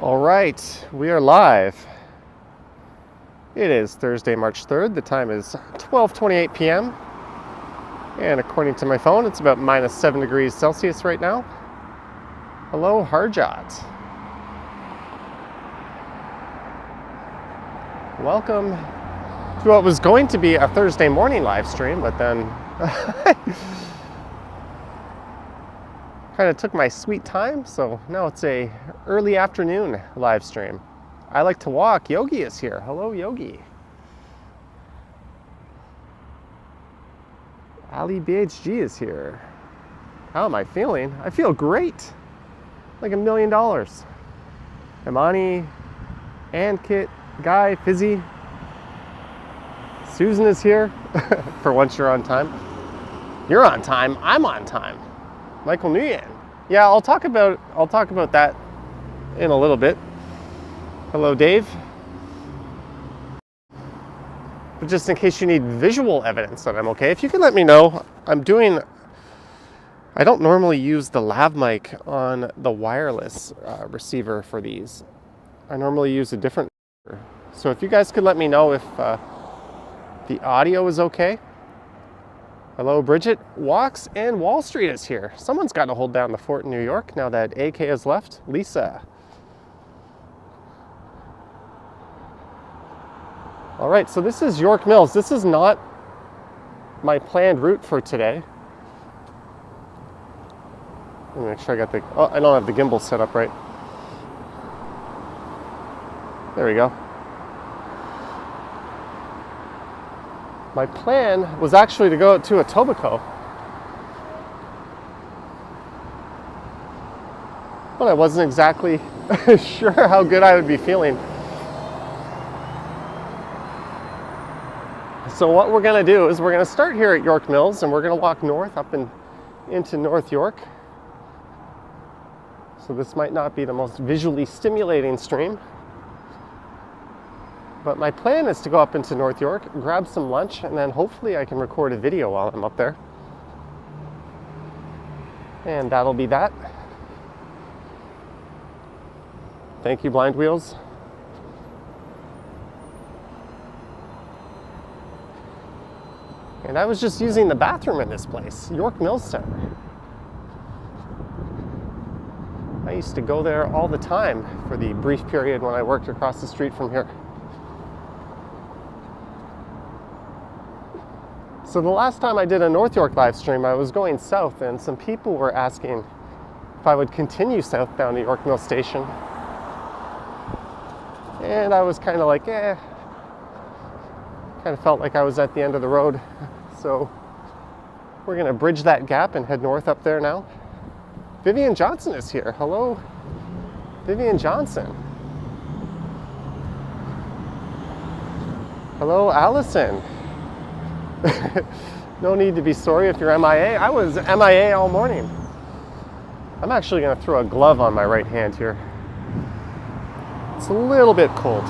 All right, we are live. It is Thursday, March 3rd. The time is 12:28 p.m. And according to my phone, it's about minus 7 degrees Celsius right now. Hello, Harjot. Welcome to what was going to be a Thursday morning live stream, but then kind of took my sweet time, so now it's a early afternoon live stream. I like to walk. Yogi is here. Hello, Yogi. Ali BHG is here. How am I feeling? I feel great. Like $1 million. Imani, Ankit, Guy, Fizzy. Susan is here. For once you're on time. You're on time. I'm on time. Michael Nguyen. Yeah, I'll talk about that in a little bit. Hello, Dave. But just in case you need visual evidence that I'm okay, if you can let me know, I don't normally use the lav mic on the wireless receiver for these. I normally use a different. So if you guys could let me know if the audio is okay. Hello, Bridget. Walks and Wall Street is here. Someone's got to hold down the fort in New York now that AK has left. Lisa. All right, so this is York Mills. This is not my planned route for today. Let me make sure I got I don't have the gimbal set up right. There we go. My plan was actually to go to Etobicoke, but I wasn't exactly sure how good I would be feeling. So what we're going to do is we're going to start here at York Mills and we're going to walk north up into North York. So this might not be the most visually stimulating stream. But my plan is to go up into North York, grab some lunch, and then hopefully I can record a video while I'm up there. And that'll be that. Thank you, Blind Wheels. And I was just using the bathroom in this place, York Mills Center. I used to go there all the time for the brief period when I worked across the street from here. So the last time I did a North York live stream, I was going south and some people were asking if I would continue south down to York Mills Station. And I was kind of like, kind of felt like I was at the end of the road. So we're gonna bridge that gap and head north up there now. Vivian Johnson is here. Hello, Vivian Johnson. Hello, Allison. No need to be sorry if you're MIA. I was MIA all morning. I'm actually going to throw a glove on my right hand here. It's a little bit cold.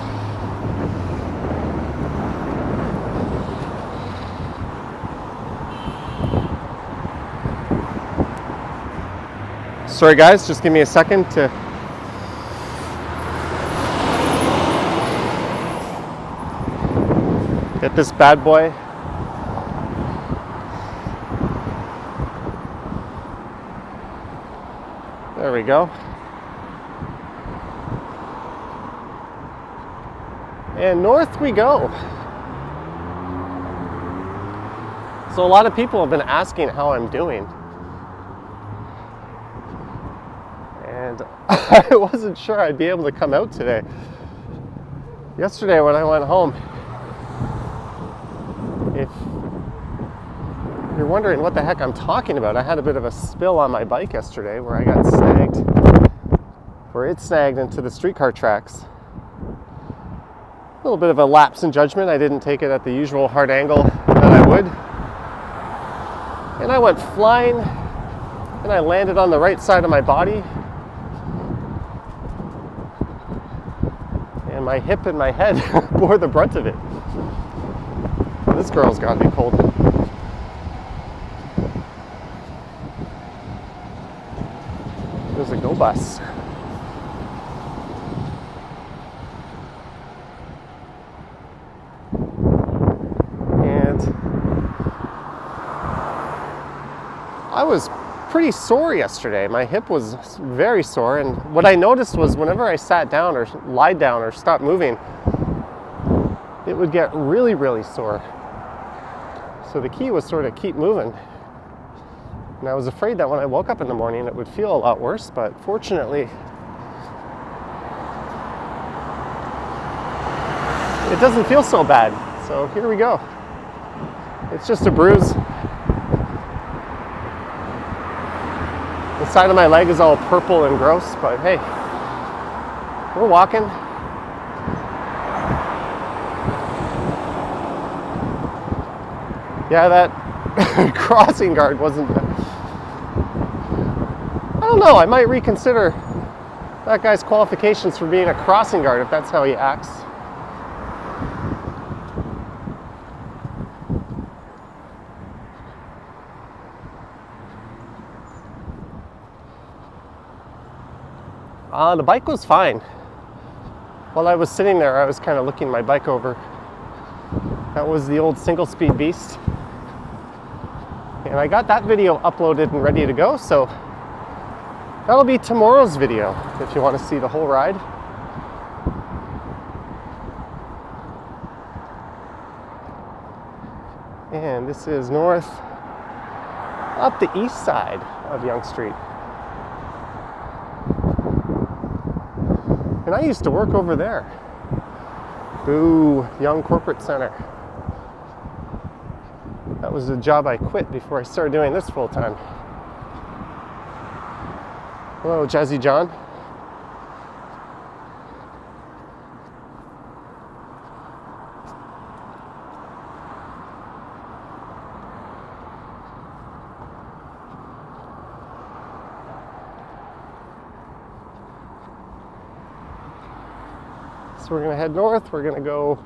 Sorry guys, just give me a second to get this bad boy . There we go. And north we go. So a lot of people have been asking how I'm doing. And I wasn't sure I'd be able to come out today. Yesterday when I went home, if you're wondering what the heck I'm talking about, I had a bit of a spill on my bike yesterday where I got snagged, where it snagged into the streetcar tracks. A little bit of a lapse in judgment. I didn't take it at the usual hard angle that I would. And I went flying and I landed on the right side of my body. And my hip and my head bore the brunt of it. This girl's got to be cold. There's a go bus. I was pretty sore yesterday. My hip was very sore, and what I noticed was whenever I sat down or lied down or stopped moving, it would get really, really sore. So the key was sort of keep moving. And I was afraid that when I woke up in the morning it would feel a lot worse, but fortunately it doesn't feel so bad. So here we go. It's just a bruise. The side of my leg is all purple and gross, but hey, we're walking. Yeah, that crossing guard wasn't... I don't know, I might reconsider that guy's qualifications for being a crossing guard if that's how he acts. The bike was fine. While I was sitting there, I was kind of looking my bike over. That was the old single-speed beast. And I got that video uploaded and ready to go, so that'll be tomorrow's video if you want to see the whole ride. And this is north, up the east side of Yonge Street. And I used to work over there. Boo, Yonge Corporate Center. That was the job I quit before I started doing this full time. Hello, Jazzy John. So we're going to head north. We're going to go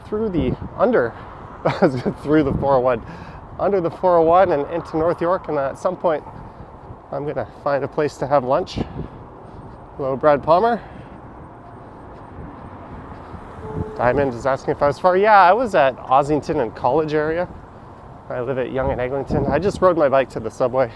through the through the 401, under the 401 and into North York, and at some point I'm going to find a place to have lunch. Hello, Brad Palmer. Diamond is asking if I was far. Yeah, I was at Ossington and College area. I live at Yonge and Eglinton. I just rode my bike to the subway.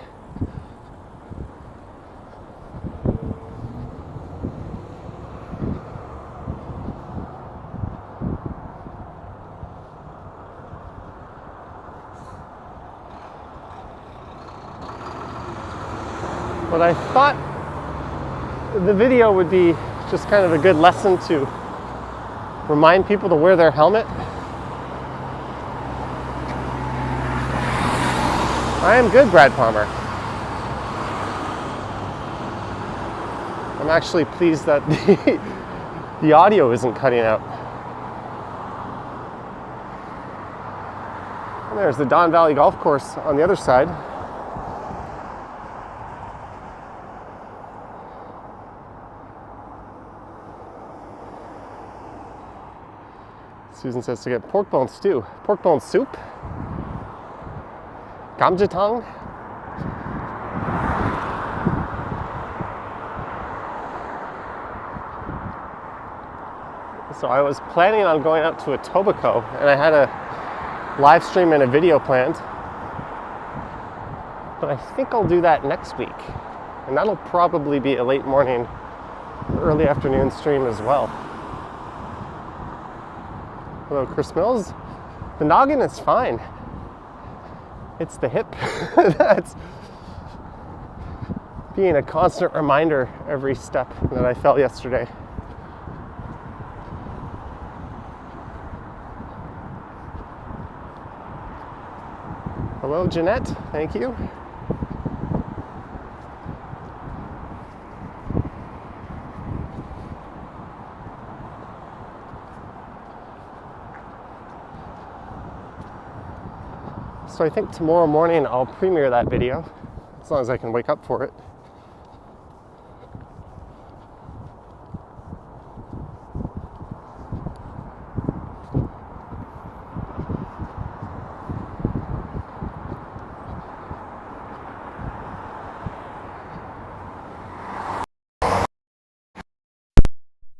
But I thought the video would be just kind of a good lesson to remind people to wear their helmet. I am good, Brad Palmer. I'm actually pleased that the audio isn't cutting out. And there's the Don Valley Golf Course on the other side. Susan says to get pork bone stew. Pork bone soup? Gamjatang? So I was planning on going out to Etobicoke, and I had a live stream and a video planned. But I think I'll do that next week. And that'll probably be a late morning, early afternoon stream as well. Hello, Chris Mills. The noggin is fine. It's the hip that's being a constant reminder every step that I felt yesterday. Hello, Jeanette. Thank you. So I think tomorrow morning I'll premiere that video, as long as I can wake up for it.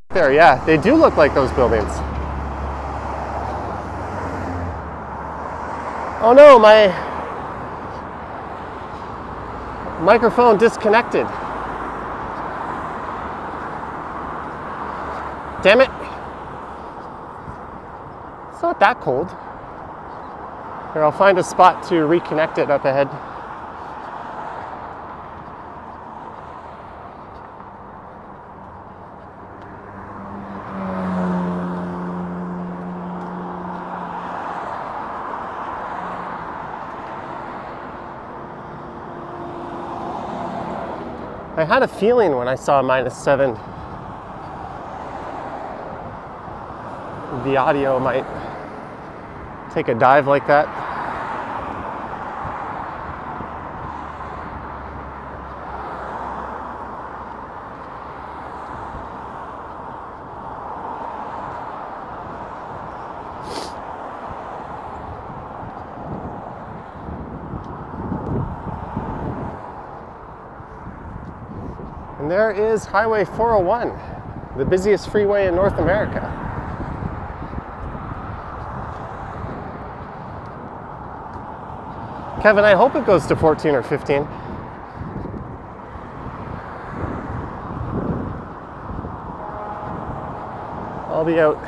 There, yeah, they do look like those buildings. Oh no, my microphone disconnected. Damn it. It's not that cold. Here, I'll find a spot to reconnect it up ahead. I had a feeling when I saw -7, the audio might take a dive like that. And there is Highway 401, the busiest freeway in North America. Kevin, I hope it goes to 14 or 15. I'll be out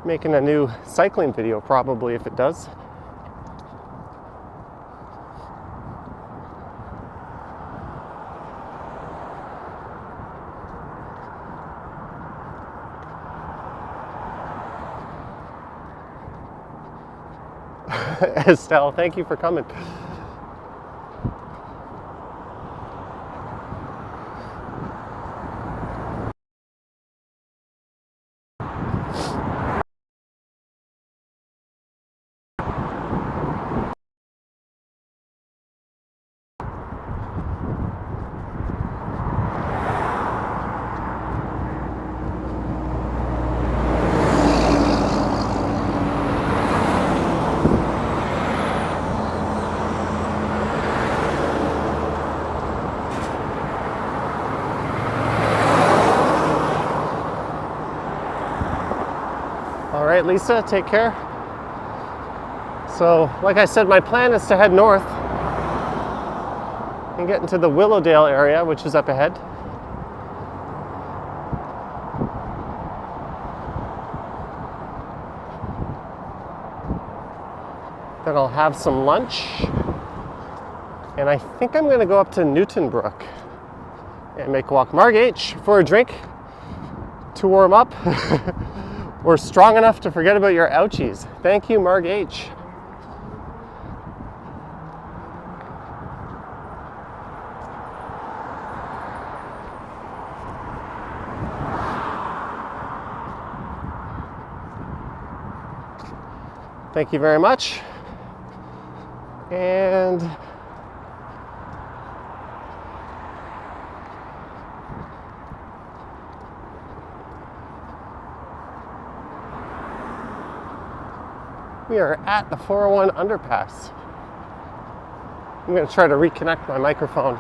making a new cycling video probably if it does. Estelle, thank you for coming. All right, Lisa, take care. So, like I said, my plan is to head north and get into the Willowdale area, which is up ahead. Then I'll have some lunch. And I think I'm going to go up to Newtonbrook and make a walk. Marg H for a drink to warm up. We're strong enough to forget about your ouchies. Thank you, Marg H. Thank you very much. And we are at the 401 underpass. I'm going to try to reconnect my microphone.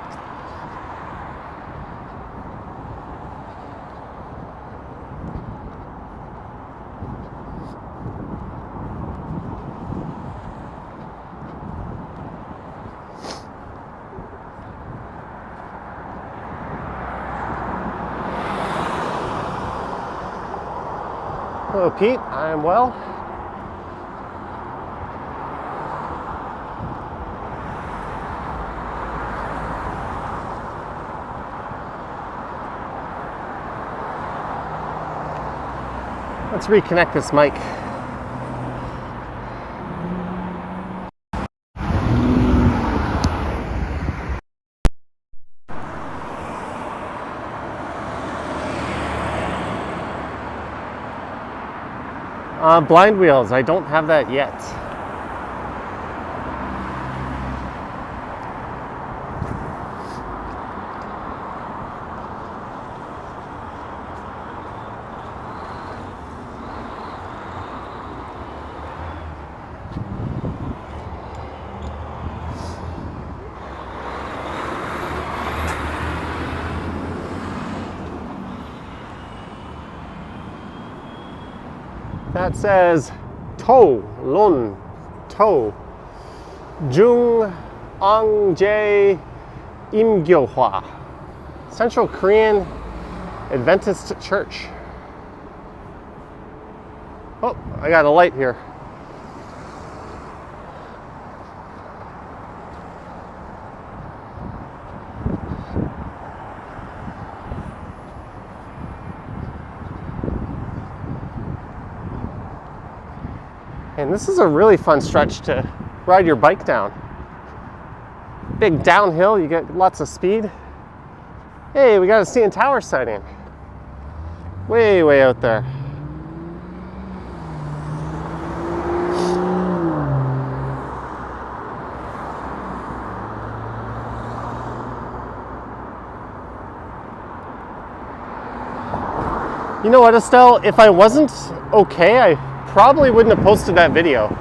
Hello, Pete. I am well. Let's reconnect this mic. Blind wheels, I don't have that yet. That says To, Lon, To, Jung, Ang Jae, Im Gyohwa, Central Korean Adventist Church. Oh, I got a light here. And this is a really fun stretch to ride your bike down. Big downhill, you get lots of speed. Hey, we got a CN Tower sighting. Way, way out there. You know what, Estelle? If I wasn't okay, I probably wouldn't have posted that video.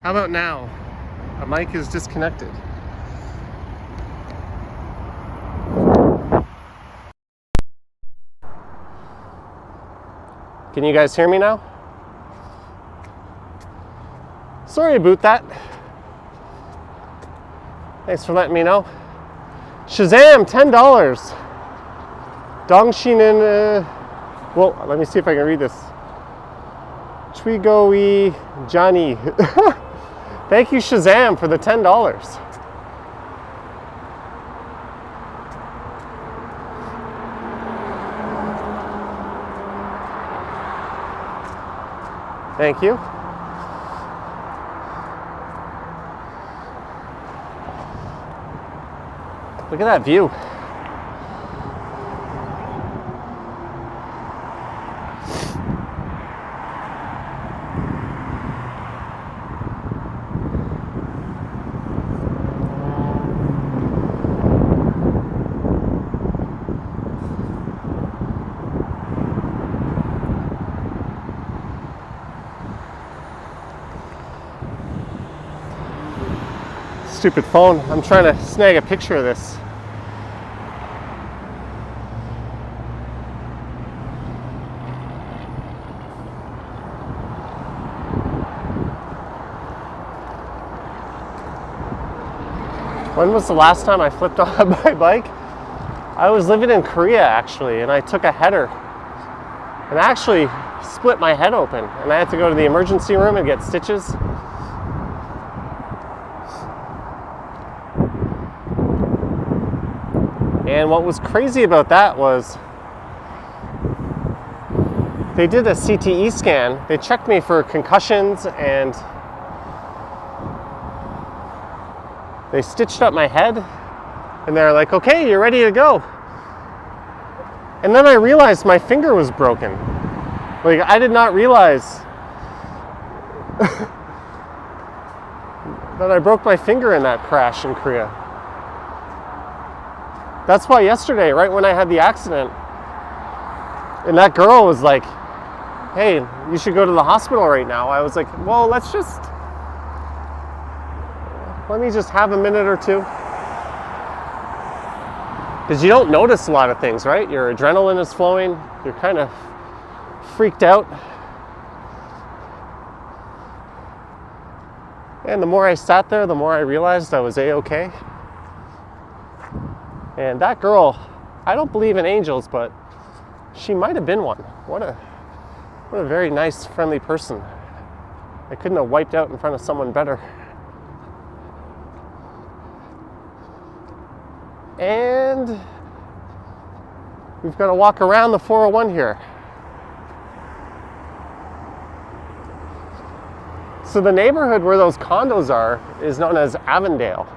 How about now? A mic is disconnected. Can you guys hear me now? Sorry about that. Thanks for letting me know. Shazam, $10. Dongshinen, well, let me see if I can read this. Twigoi Johnny. Thank you, Shazam, for the $10. Thank you. Look at that view. Stupid phone. I'm trying to snag a picture of this. When was the last time I flipped on my bike? I was living in Korea actually, and I took a header and actually split my head open, and I had to go to the emergency room and get stitches. And what was crazy about that was they did a CTE scan. They checked me for concussions and they stitched up my head and they're like, okay, you're ready to go. And then I realized my finger was broken. Like, I did not realize that I broke my finger in that crash in Korea. That's why yesterday, right when I had the accident, and that girl was like, hey, you should go to the hospital right now. I was like, well, let me just have a minute or two. Because you don't notice a lot of things, right? Your adrenaline is flowing. You're kind of freaked out. And the more I sat there, the more I realized I was A-okay. And that girl, I don't believe in angels, but she might have been one. What a very nice, friendly person. I couldn't have wiped out in front of someone better. And we've got to walk around the 401 here. So the neighborhood where those condos are is known as Avondale.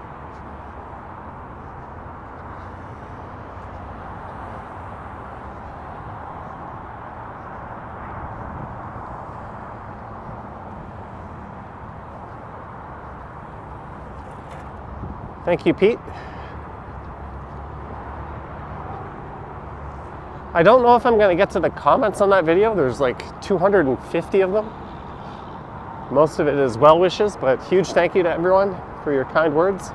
Thank you, Pete. I don't know if I'm going to get to the comments on that video. There's like 250 of them. Most of it is well wishes, but huge thank you to everyone for your kind words.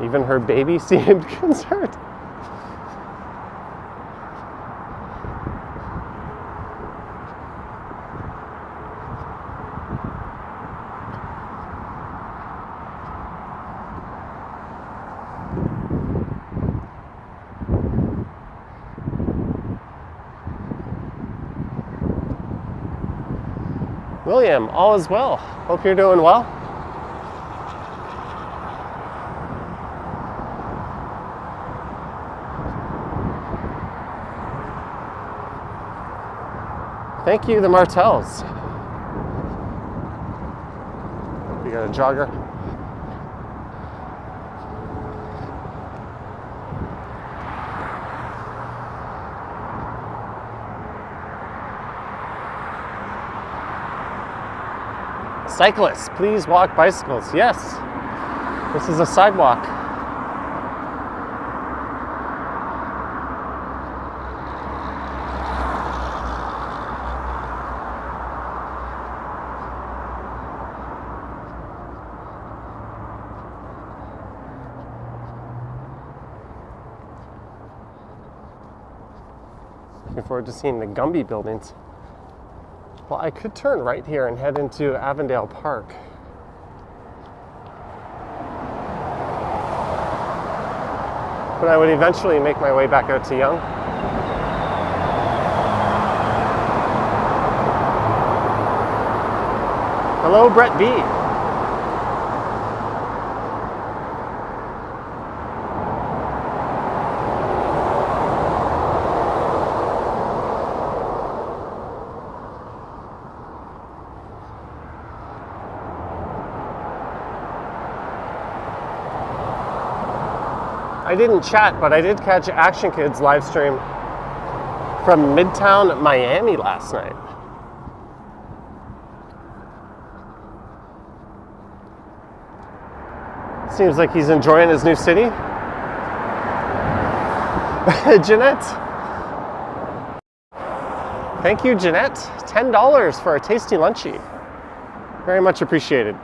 Even her baby seemed concerned. William, all is well. Hope you're doing well. Thank you, the Martells. We got a jogger. Cyclists, please walk bicycles. Yes, this is a sidewalk. Looking forward to seeing the Gumby buildings. Well, I could turn right here and head into Avondale Park. But I would eventually make my way back out to Yonge. Hello, Brett B. I didn't chat, but I did catch Action Kids live stream from Midtown Miami last night. Seems like he's enjoying his new city. Jeanette. Thank you, Jeanette. $10 for a tasty lunchie. Very much appreciated.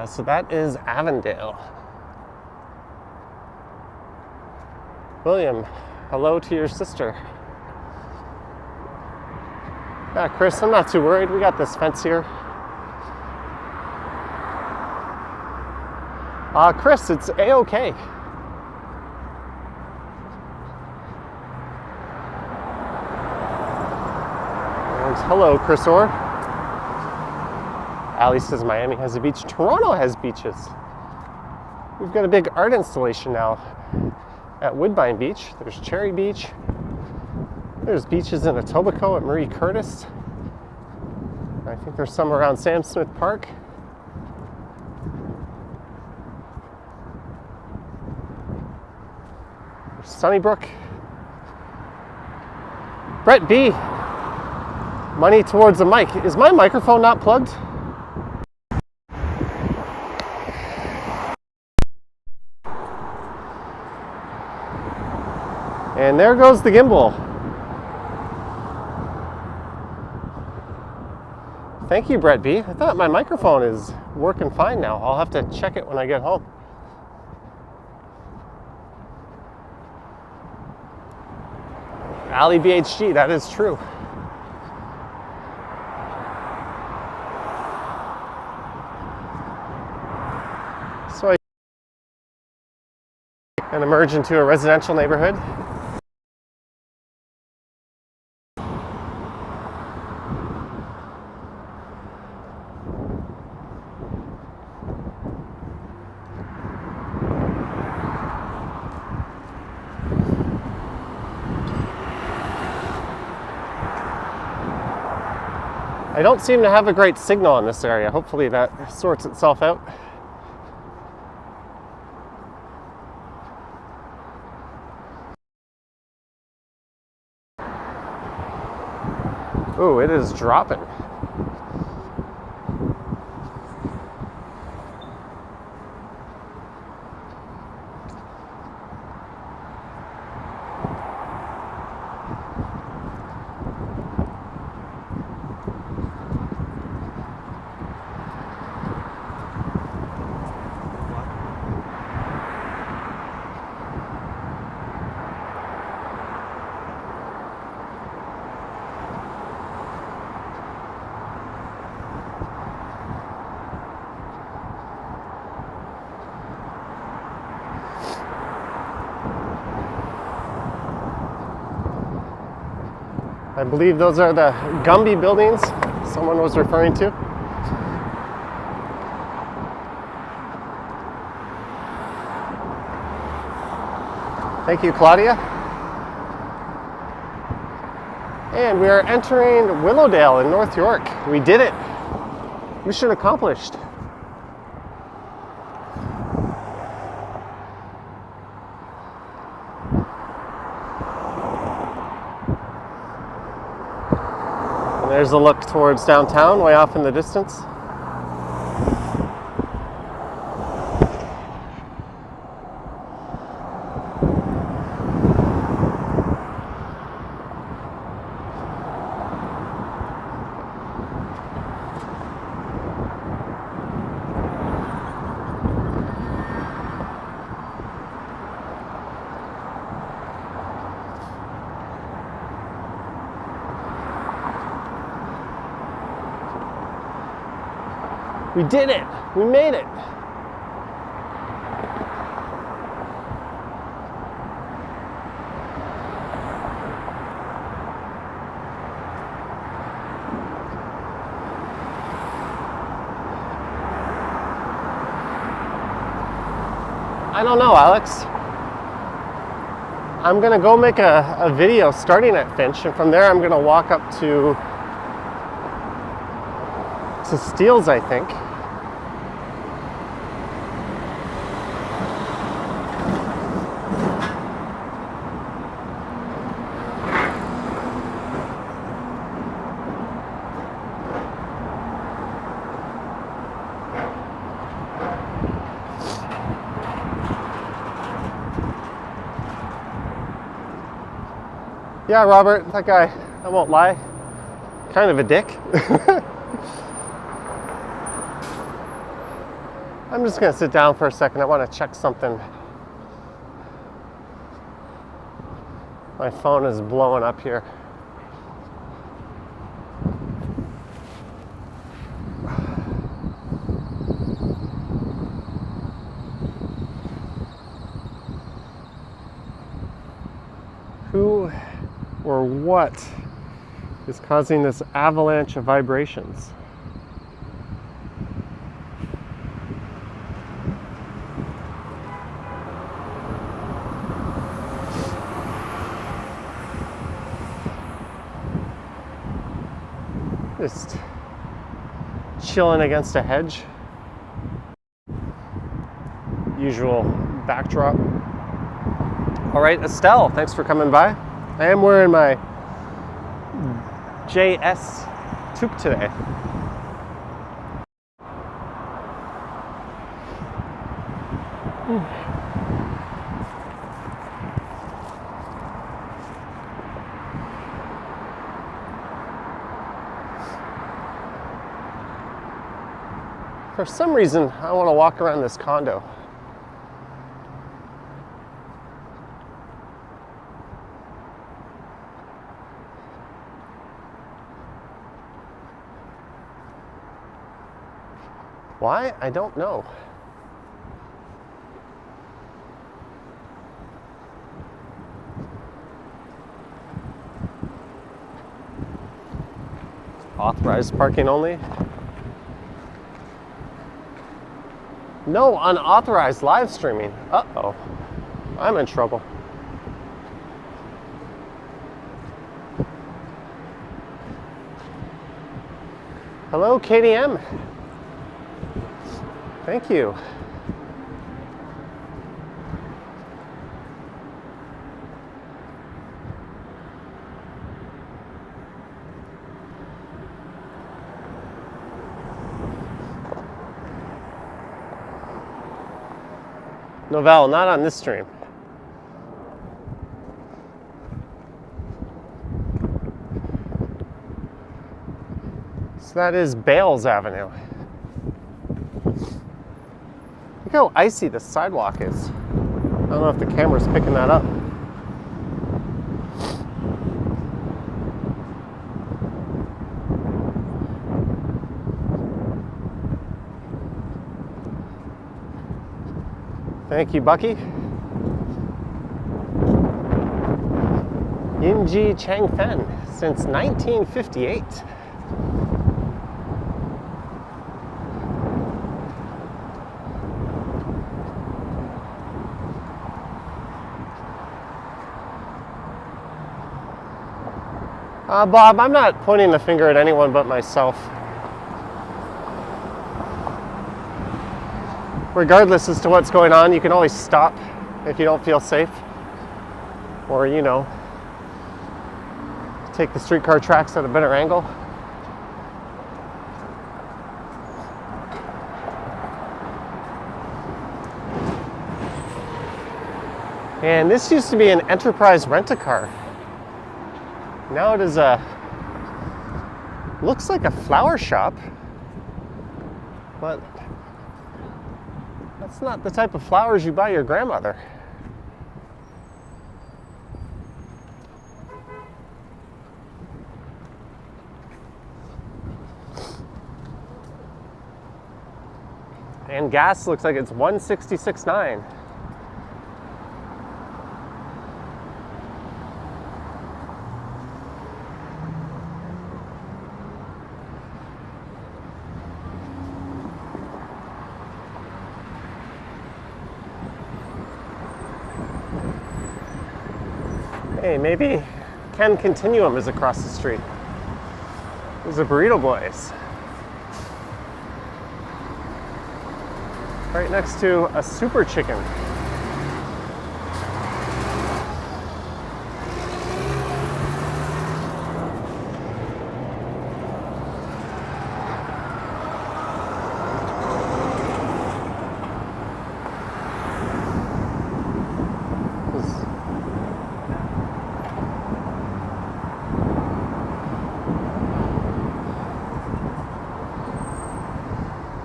So that is Avondale. William, hello to your sister. Yeah, Chris, I'm not too worried. We got this fence here. Chris, it's A-okay. And hello, Chris Orr. Ali says Miami has a beach. Toronto has beaches. We've got a big art installation now at Woodbine Beach. There's Cherry Beach. There's beaches in Etobicoke at Marie Curtis. I think there's some around Sam Smith Park. There's Sunnybrook. Brett B. Money towards the mic. Is my microphone not plugged? And there goes the gimbal. Thank you, Brett B. I thought my microphone is working fine now. I'll have to check it when I get home. Ali BHG, that is true. and emerge into a residential neighborhood. I don't seem to have a great signal in this area. Hopefully that sorts itself out. Ooh, it is dropping. I believe those are the Gumby buildings someone was referring to. Thank you, Claudia. And we are entering Willowdale in North York. We did it. Mission accomplished. There's a look towards downtown, way off in the distance. We did it! We made it! I don't know, Alex. I'm gonna go make a video starting at Finch, and from there I'm gonna walk up to Steele's, I think. Yeah, Robert, that guy, I won't lie, kind of a dick. I'm just gonna sit down for a second. I want to check something. My phone is blowing up here. Who or what is causing this avalanche of vibrations? Just chilling against a hedge. Usual backdrop. All right, Estelle, thanks for coming by. I am wearing my JS toque today. For some reason, I want to walk around this condo. Why? I don't know. Authorized parking only. No unauthorized live streaming. Uh-oh. I'm in trouble. Hello, KDM. Thank you. Novell, not on this stream. So that is Bales Avenue. Look how icy the sidewalk is. I don't know if the camera's picking that up. Thank you, Bucky. Yinji Changfen since 1958. Bob, I'm not pointing the finger at anyone but myself. Regardless as to what's going on, you can always stop if you don't feel safe. Or, you know, take the streetcar tracks at a better angle. And this used to be an Enterprise rent-a-car. Now it is looks like a flower shop, but that's not the type of flowers you buy your grandmother. And gas looks like it's 166.9. Hey, maybe Ken Continuum is across the street. There's a burrito place. Right next to a Super Chicken.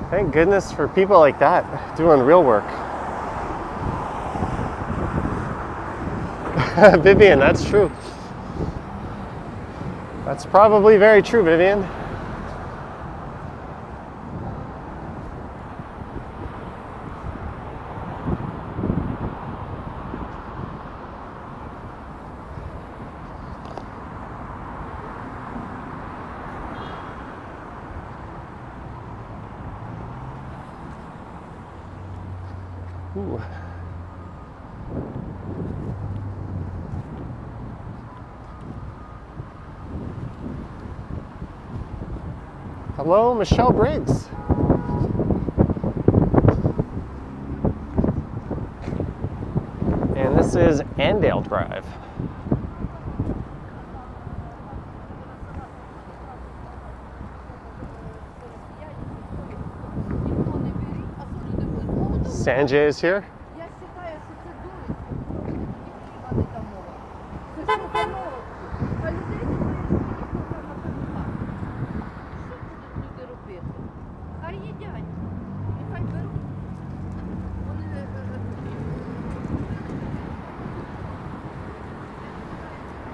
Thank goodness for people like that doing real work. Vivian, that's true. That's probably very true, Vivian. Ooh. Hello, Michelle Briggs. And this is Avondale Drive. Sanjay is here.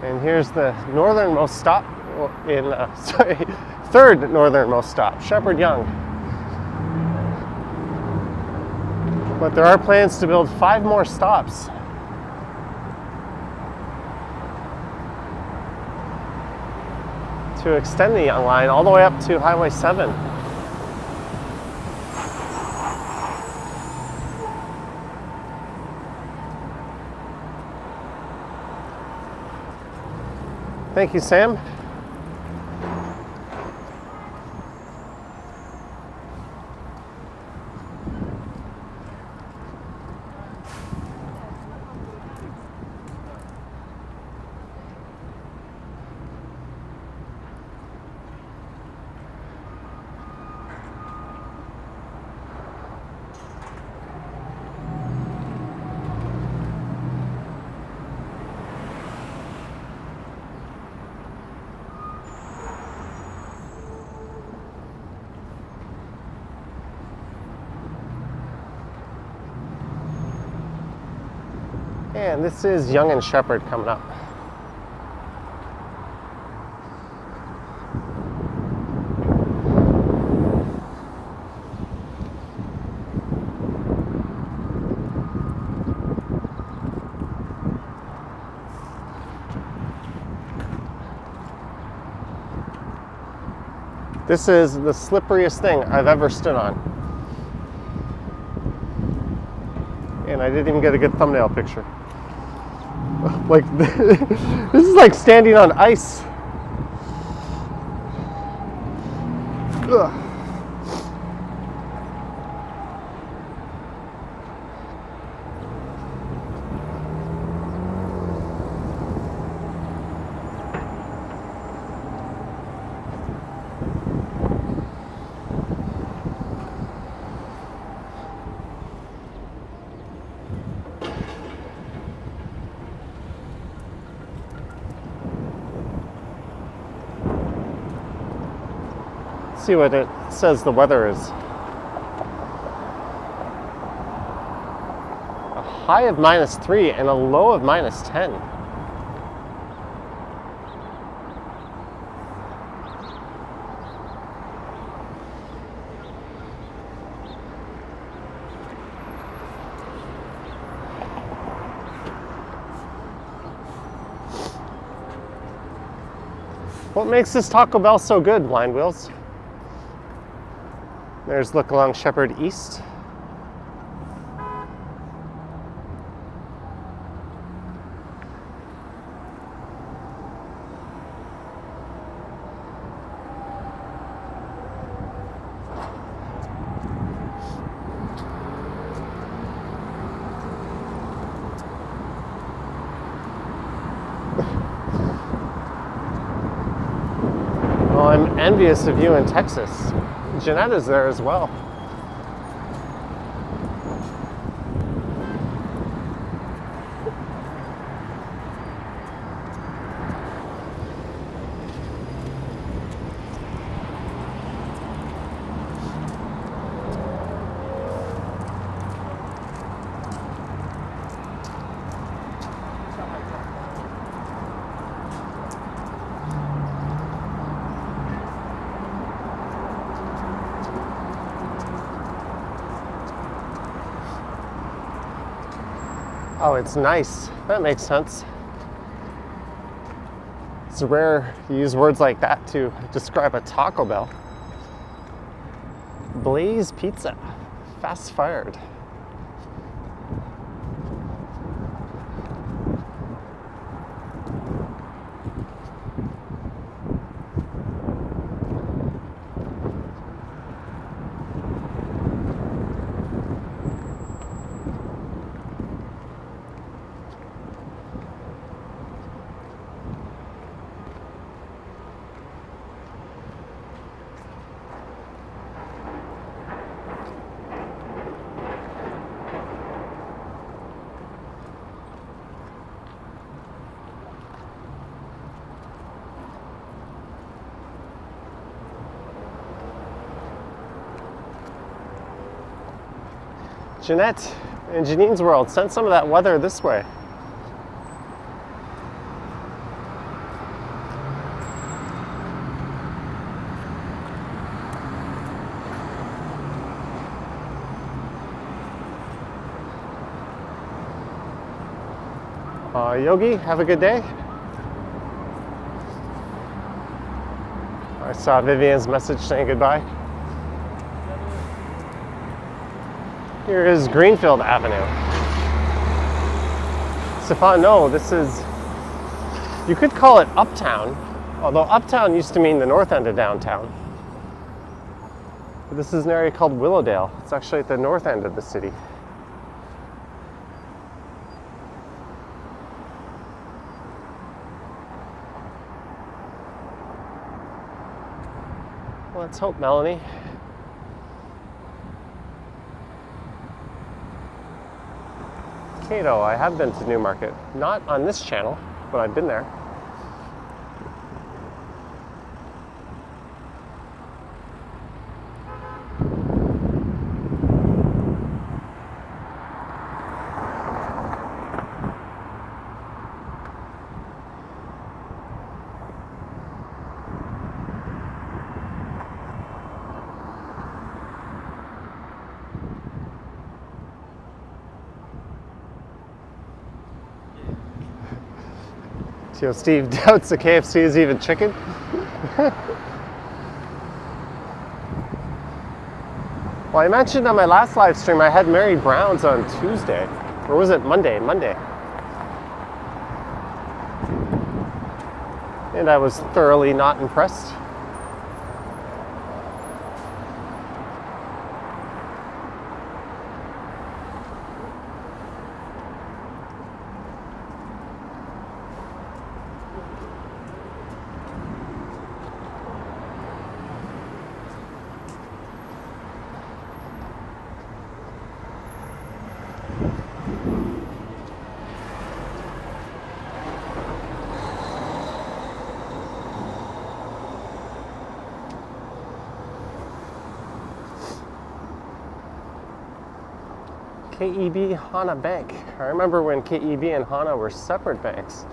And here's the northernmost stop in, third northernmost stop, Sheppard-Yonge. But there are plans to build 5 more stops. to extend the Yonge line all the way up to Highway 7. Thank you, Sam. And this is Yonge and Sheppard coming up. This is the slipperiest thing I've ever stood on. And I didn't even get a good thumbnail picture. Like, this is like standing on ice. Ugh. See what it says the weather is. A high of -3 and a low of -10. What makes this Taco Bell so good, Blind Wheels? There's look along Sheppard East. Well, I'm envious of you in Texas. Jeanetta's there as well. Oh, it's nice. That makes sense. It's rare to use words like that to describe a Taco Bell. Blaze Pizza, fast fired. Jeanette in Janine's world, send some of that weather this way. Yogi, have a good day. I saw Vivian's message saying goodbye. Here is Greenfield Avenue. Stefan, no, this is, you could call it Uptown, although Uptown used to mean the north end of downtown. But this is an area called Willowdale. It's actually at the north end of the city. Let's hope, Melanie. Cato, I have been to Newmarket. Not on this channel, but I've been there. You know, Steve doubts the KFC is even chicken. Well, I mentioned on my last live stream I had Mary Brown's on Tuesday. Or was it Monday? Monday. And I was thoroughly not impressed. KEB Hana Bank. I remember when KEB and Hana were separate banks.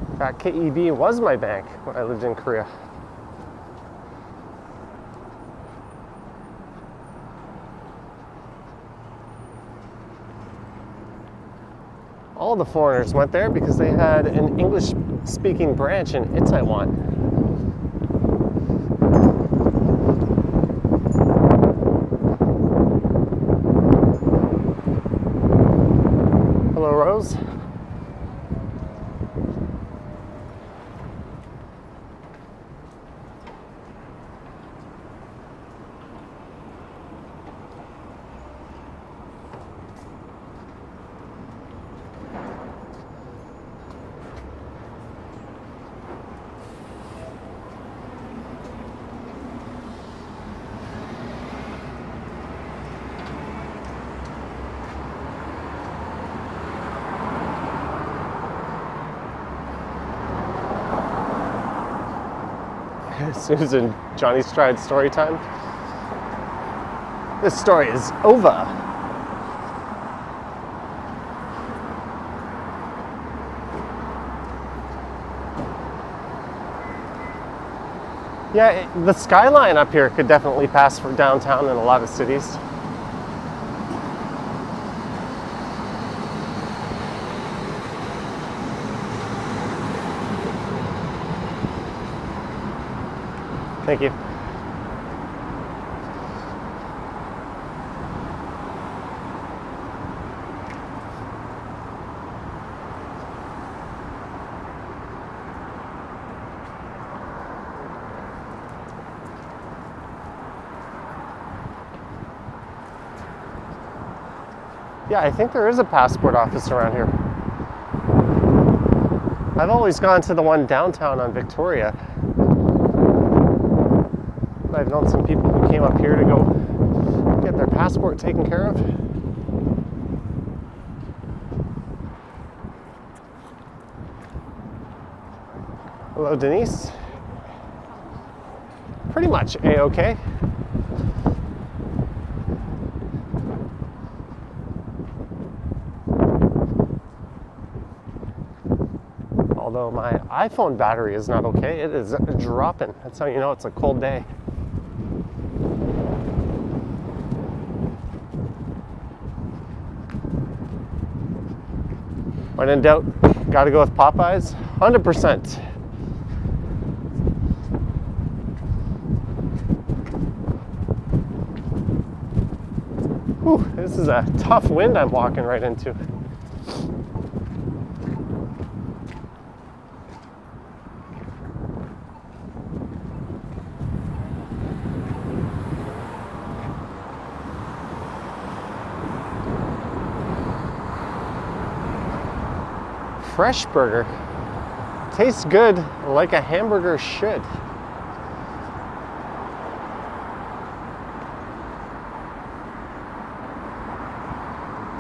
In fact, KEB was my bank when I lived in Korea. All the foreigners went there because they had an English-speaking branch in Itaewon. Rose. Susan, Johnny Stride story time. This story is over. Yeah, the skyline up here could definitely pass for downtown in a lot of cities. Thank you. Yeah, I think there is a passport office around here. I've always gone to the one downtown on Victoria. I've known some people who came up here to go get their passport taken care of. Hello, Denise. Pretty much A-okay. Although my iPhone battery is not okay, it is dropping. That's how you know it's a cold day. When in doubt, Gotta go with Popeyes, 100%. Whew, this is a tough wind I'm walking right into. Fresh burger. Tastes good like a hamburger should.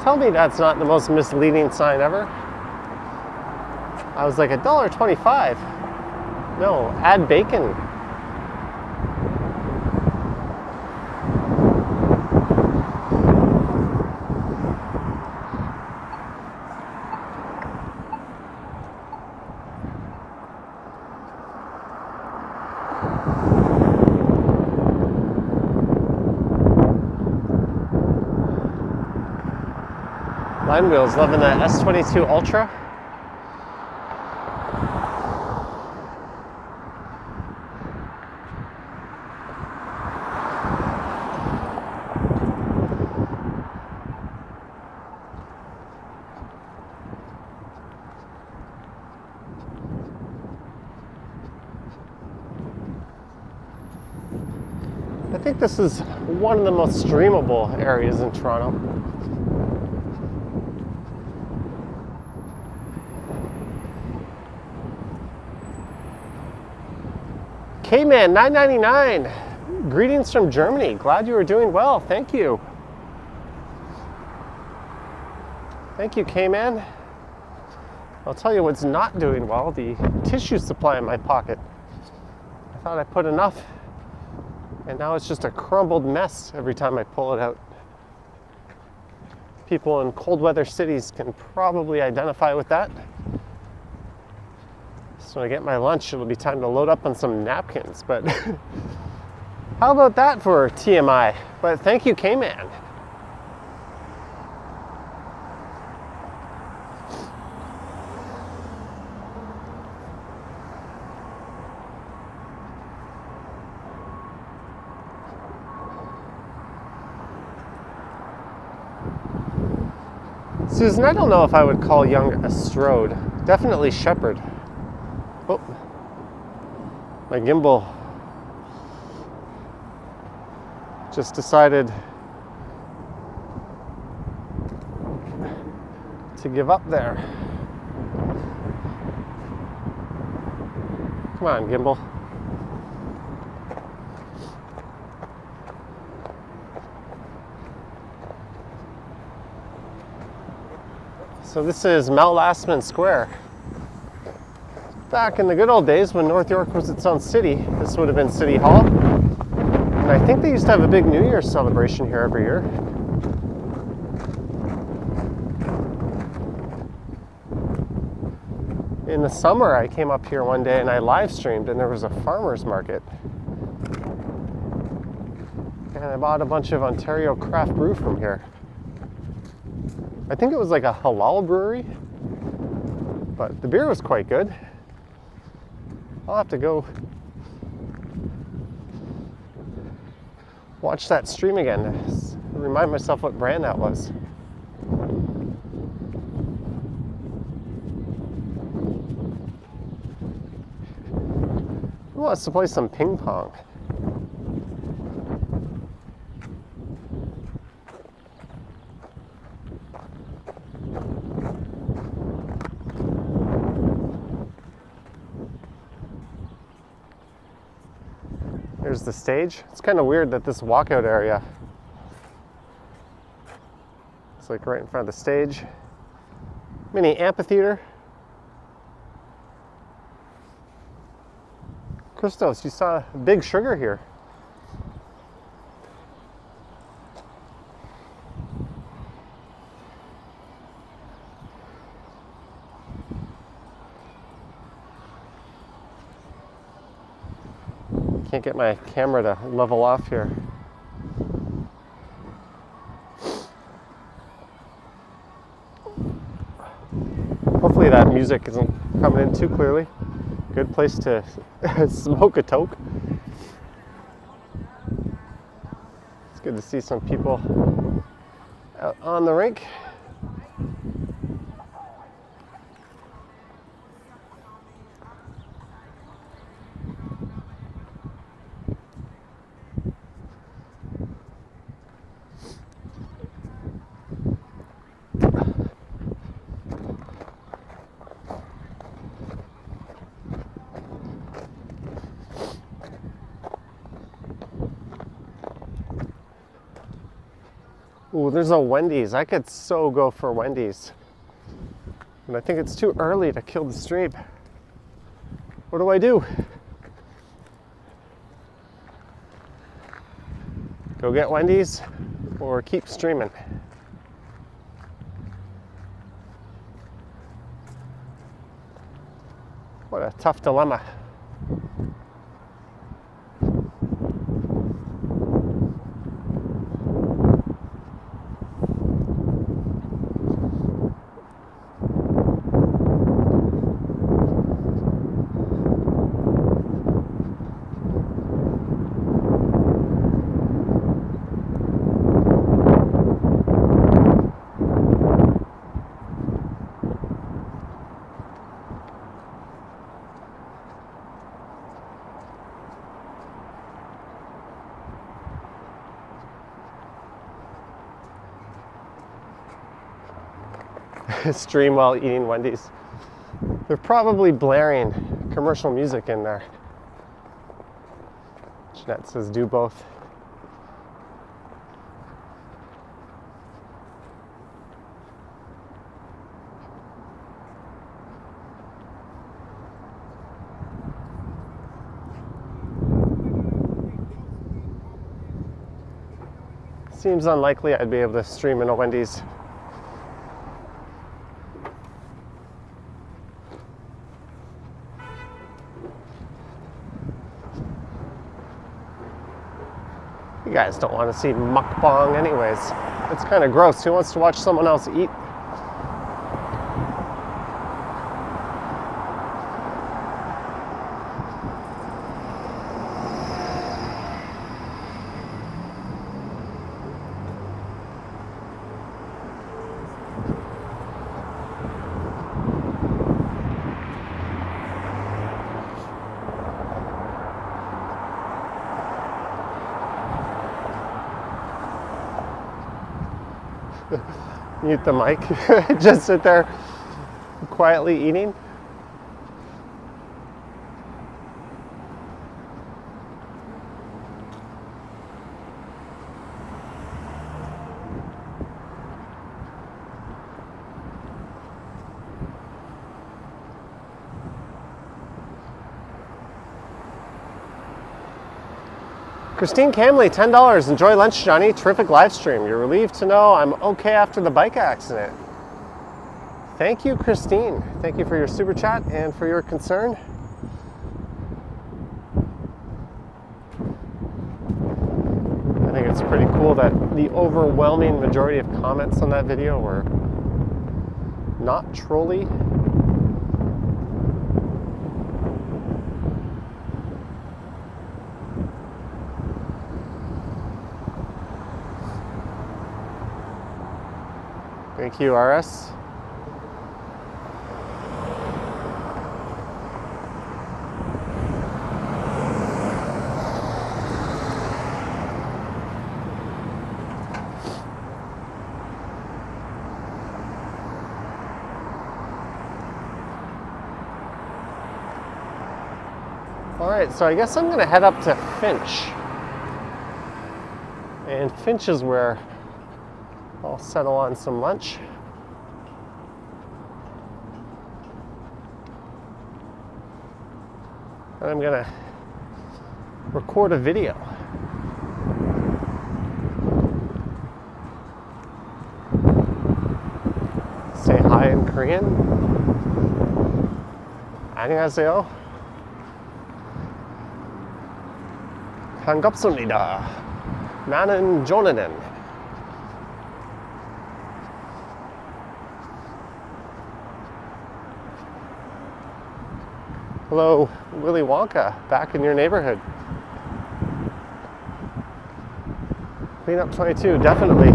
Tell me that's not the most misleading sign ever. I was like $1.25. No, add bacon. Line wheels, loving that S22 Ultra. I think this is one of the most streamable areas in Toronto. K-Man 999, greetings from Germany. Glad you are doing well. Thank you. Thank you, K-Man. I'll tell you what's not doing well, the tissue supply in my pocket. I thought I put enough, and now it's just a crumbled mess every time I pull it out. People in cold weather cities can probably identify with that. So when I get my lunch, it'll be time to load up on some napkins, but how about that for TMI? But thank you, K-Man. Susan, I don't know if I would call Yonge a strode. Definitely Sheppard. Oh, my gimbal just decided to give up there. Come on, gimbal. So this is Mel Lastman Square. Back in the good old days when North York was its own city, this would have been City Hall. And I think they used to have a big New Year's celebration here every year. In the summer, I came up here one day and I live streamed, and there was a farmer's market. And I bought a bunch of Ontario craft brew from here. I think it was like a halal brewery, but the beer was quite good. I'll have to go watch that stream again, remind myself what brand that was. Who wants to play some ping pong? There's the stage. It's kind of weird that this walkout area, it's like right in front of the stage. Mini amphitheater. Christos, you saw Big Sugar here. Can't get my camera to level off here. Hopefully that music isn't coming in too clearly. Good place to smoke a toke. It's good to see some people out on the rink. Ooh, there's a Wendy's. I could so go for Wendy's. And I think it's too early to kill the stream. What do I do? Go get Wendy's or keep streaming? What a tough dilemma. Stream while eating Wendy's. They're probably blaring commercial music in there. Jeanette says do both. Seems unlikely I'd be able to stream in a Wendy's. You guys don't want to see mukbang anyways. It's kind of gross. Who wants to watch someone else eat? Mute the mic. Just sit there quietly eating. Christine Camley, $10. Enjoy lunch, Johnny. Terrific live stream. You're relieved to know I'm okay after the bike accident. Thank you, Christine. Thank you for your super chat and for your concern. I think it's pretty cool that the overwhelming majority of comments on that video were not trolly. Thank you, RS. All right, so I guess I'm gonna head up to Finch. And Finch is where I'll settle on some lunch. And I'm gonna record a video. Say hi in Korean. 안녕하세요. 반갑습니다. 나는 조나단. Hello, Willy Wonka, back in your neighborhood. Clean up 22, definitely.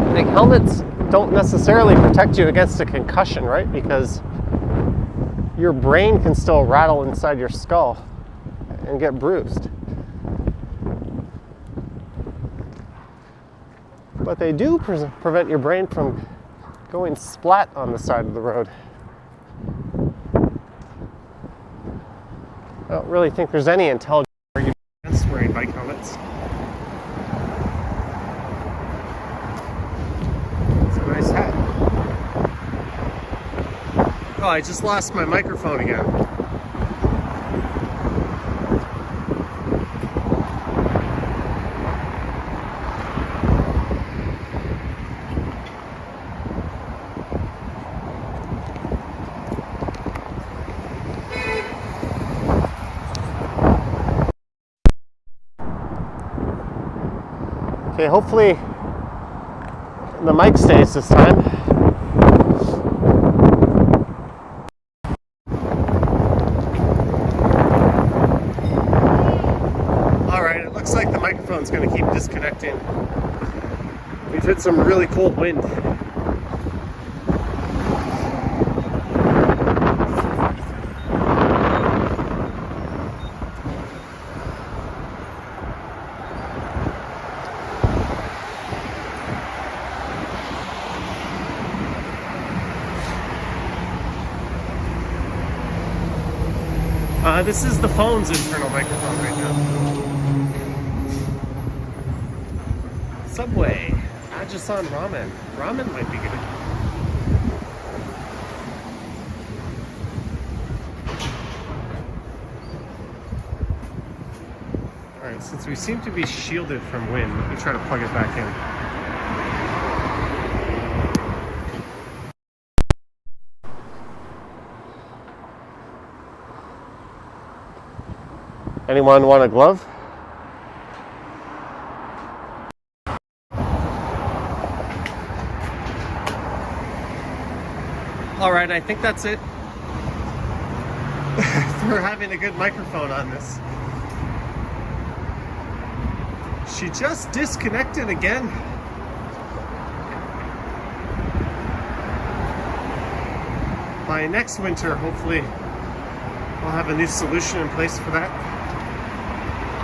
I think helmets don't necessarily protect you against a concussion, right? Because your brain can still rattle inside your skull and get bruised. But they do prevent your brain from going splat on the side of the road. I don't really think there's any intelligent argument against wearing bike helmets. It's a nice hat. Oh, I just lost my microphone again. Okay, hopefully the mic stays this time. Alright, it looks like the microphone's going to keep disconnecting. We've hit some really cold wind. This is the phone's internal microphone right now. Subway. Ajisen ramen. Ramen might be good. Alright, since we seem to be shielded from wind, let me try to plug it back in. Anyone want a glove? All right, I think that's it for having a good microphone on this. She just disconnected again. By next winter, hopefully, we'll have a new solution in place for that.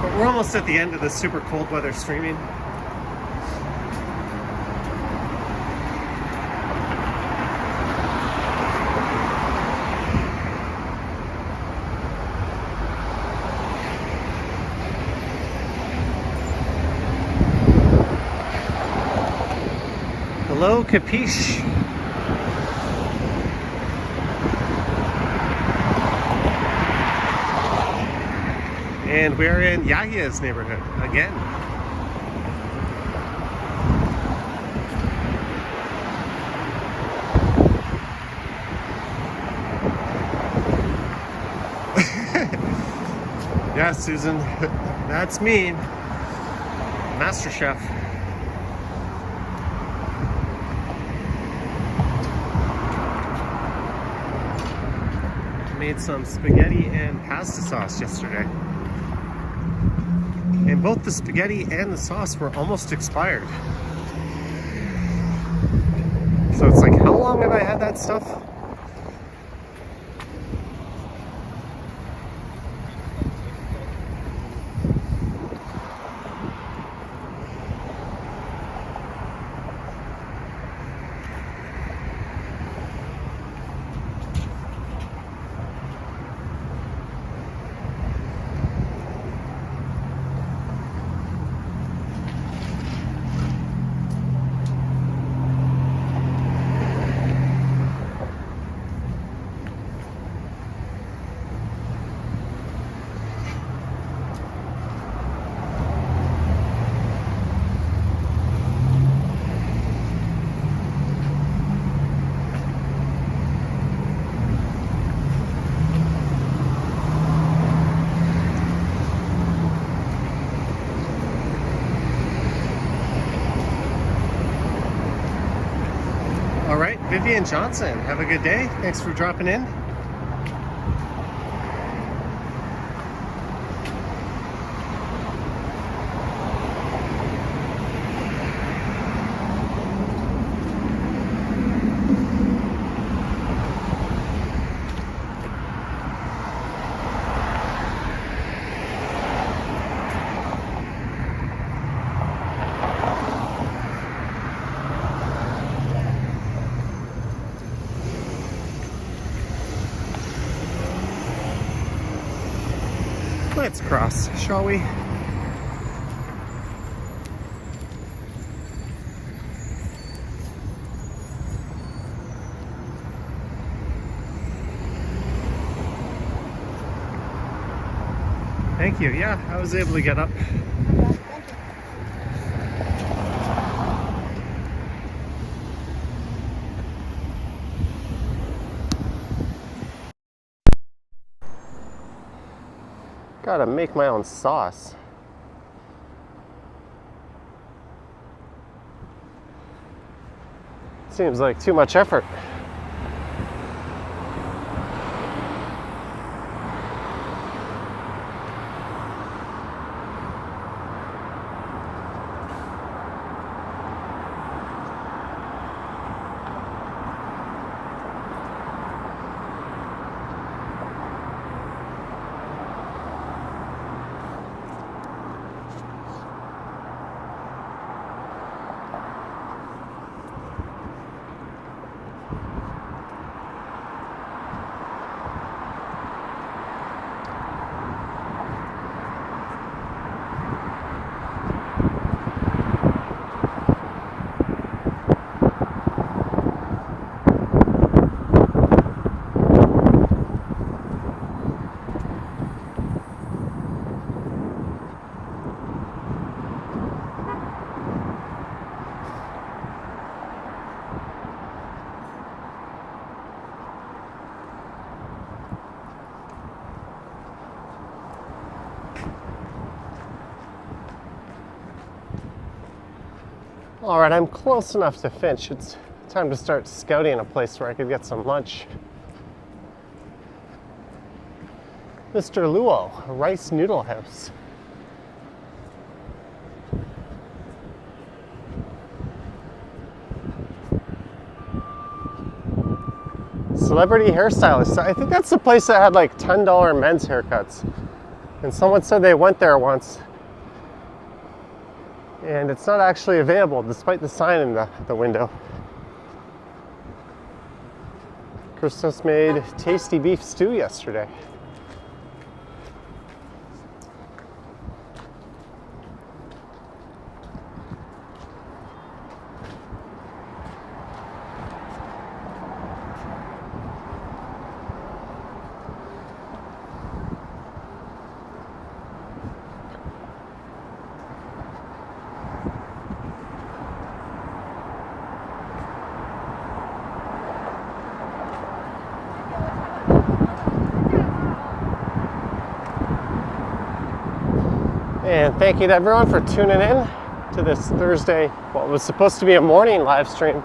But we're almost at the end of the super cold weather streaming. Hello, Capiche. And we're in Yahya's neighborhood again. Yeah, Susan, that's me, Master Chef. Made some spaghetti and pasta sauce yesterday. And both the spaghetti and the sauce were almost expired. So it's like, how long have I had that stuff? Vivian Johnson. Have a good day. Thanks for dropping in. Let's cross, shall we? Thank you. Yeah, I was able to get up. Gotta make my own sauce. Seems like too much effort. All right, I'm close enough to Finch. It's time to start scouting a place where I could get some lunch. Mr. Luo, a rice noodle house. Celebrity hairstylist. I think that's the place that had like $10 men's haircuts. And someone said they went there once. And it's not actually available despite the sign in the window. Christos made tasty beef stew yesterday. And thank you to everyone for tuning in to this Thursday, what was supposed to be a morning live stream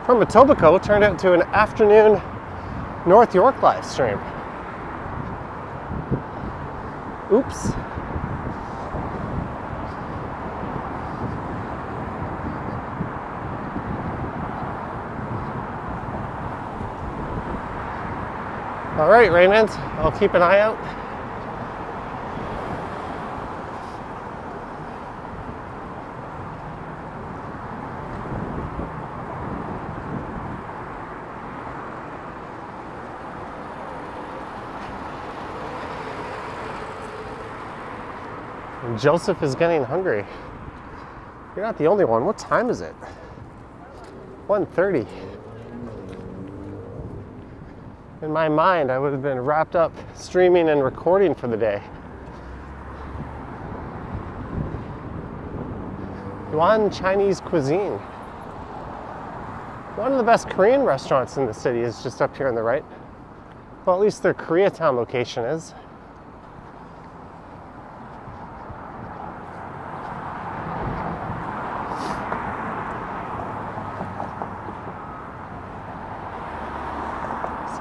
from Etobicoke, turned out to an afternoon North York live stream. Oops. All right, Raymond, I'll keep an eye out. Joseph is getting hungry. You're not the only one. What time is it? 1:30. In my mind, I would have been wrapped up streaming and recording for the day. Yuan Chinese cuisine. One of the best Korean restaurants in the city is just up here on the right. Well, at least their Koreatown location is.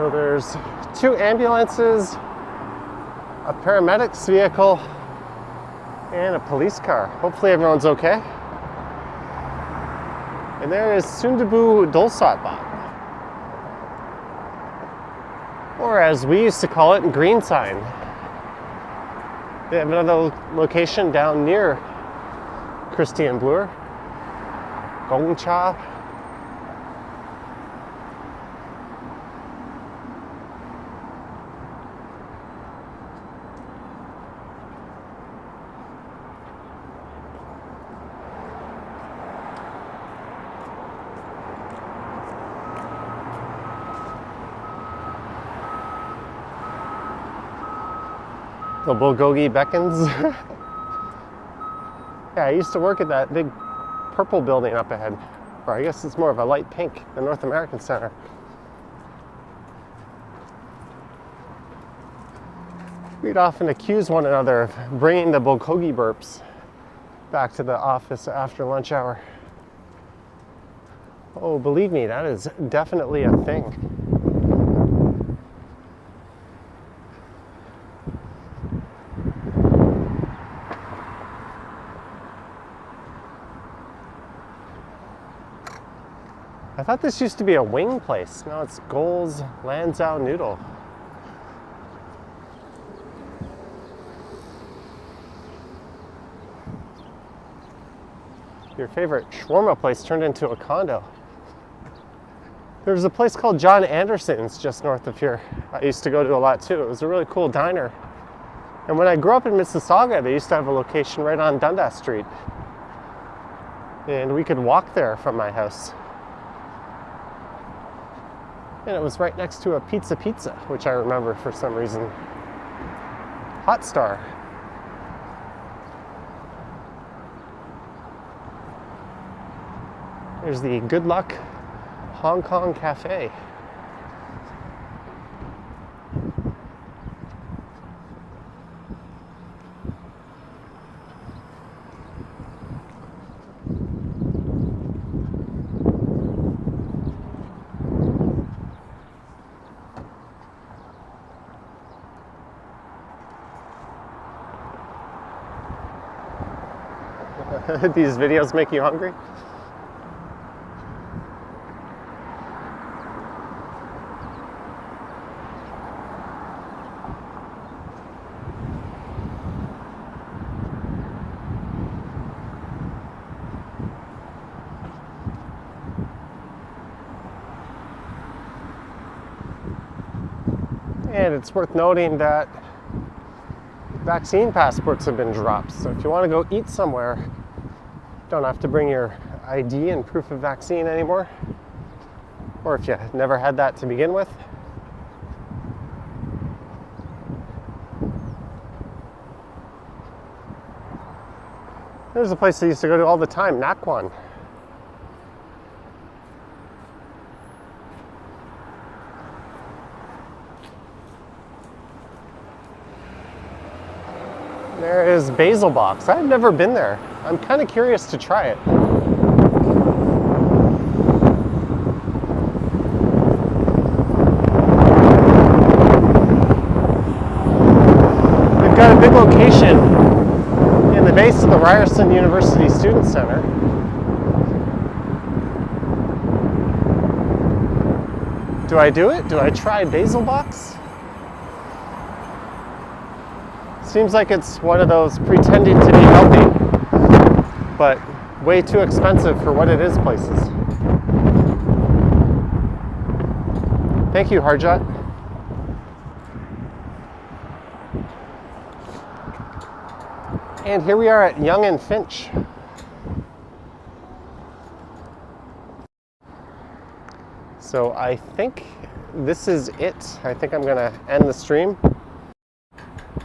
So there's 2 ambulances, a paramedics vehicle, and a police car. Hopefully everyone's okay. And there is Sundabu Dolsatbot, or as we used to call it, Green Sign. They have another location down near Christie and Bloor, Gongcha. The bulgogi beckons. Yeah, I used to work at that big purple building up ahead. Or I guess it's more of a light pink, the North American Center. We'd often accuse one another of bringing the bulgogi burps back to the office after lunch hour. Oh, believe me, that is definitely a thing. I thought this used to be a wing place. Now it's Goals Lanzhou Noodle. Your favorite shawarma place turned into a condo. There's a place called John Anderson's just north of here. I used to go to a lot too. It was a really cool diner. And when I grew up in Mississauga, they used to have a location right on Dundas Street. And we could walk there from my house. And it was right next to a Pizza, which I remember for some reason. Hot Star. There's the Good Luck Hong Kong Cafe. These videos make you hungry? And it's worth noting that vaccine passports have been dropped. So if you want to go eat somewhere, you don't have to bring your ID and proof of vaccine anymore. Or if you never had that to begin with. There's a place I used to go to all the time, Nakwan. There is Basil Box. I've never been there. I'm kind of curious to try it. They've got a big location in the base of the Ryerson University Student Center. Do I do it? Do I try Basil Box? Seems like it's one of those pretending to be healthy, but way too expensive for what it is places. Thank you, Harjot. And here we are at Yonge and Finch. So I think this is it. I think I'm gonna end the stream.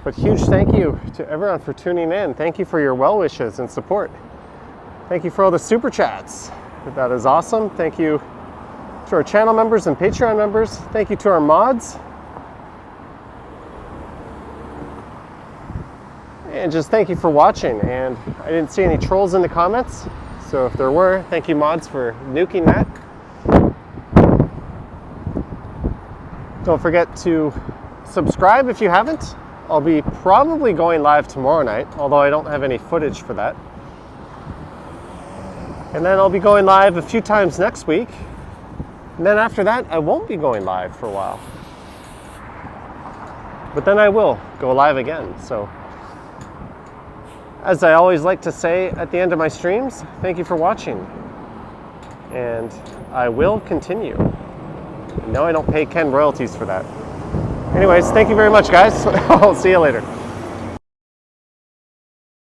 But huge thank you to everyone for tuning in. Thank you for your well wishes and support. Thank you for all the super chats. That is awesome. Thank you to our channel members and Patreon members. Thank you to our mods. And just thank you for watching. And I didn't see any trolls in the comments. So if there were, thank you mods for nuking that. Don't forget to subscribe if you haven't. I'll be probably going live tomorrow night, although I don't have any footage for that. And then I'll be going live a few times next week. And then after that, I won't be going live for a while. But then I will go live again. So, as I always like to say at the end of my streams, thank you for watching. And I will continue. No, I don't pay Ken royalties for that. Anyways, thank you very much, guys. I'll see you later.